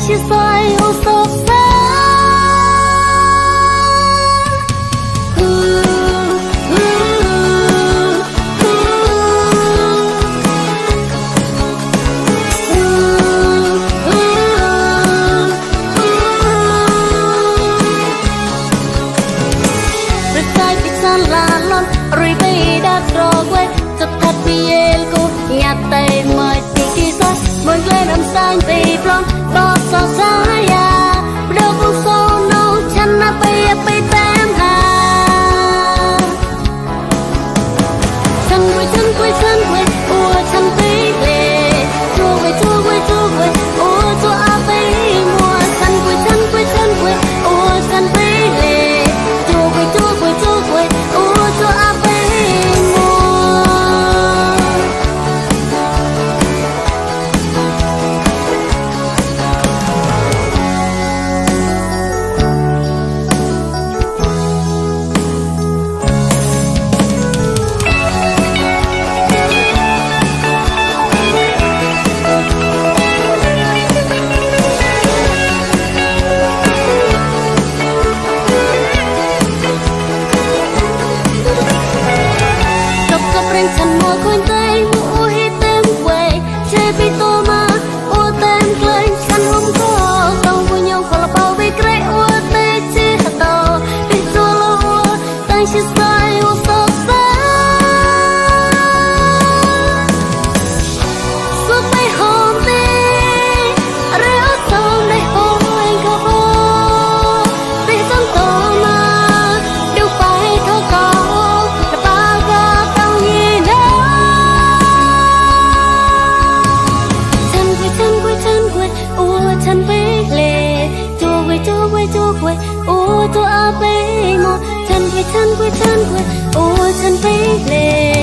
chia soi ô sốc xa rồi bây đã trò quay chợt thật vì em cô nhà tay mời tình kỳ xa muốn lên âm sang vì plong đó sao xa ya đâu cũng sâu nâu chân na bây bây tem hà chân quay ua chân bí lệ chua quay ua chua a bí mùa chân quay ua chân bí lệ chua quay ua chua a bíฉันมัวคุยเตยมัวให้เต็มเวยเจ็บไปตัวมาอัวเต็มเกลยฉันหุ้มคอต้องวุ่นยงคนละเบาไปเกรอัวเตยเจ็บต่อไปตัวละอัวตั้งชื่อสายอัวสดใสสุดไปหอมตีเรียวตรงในห้องเองก็พอไปจนโตมาดูไปเท่าก่อนแต่ปากก็ต้องยืนฉันไปเลยจูกวยโอ้ตัวอาไปหมดฉันไปโอ้ฉันไปเลย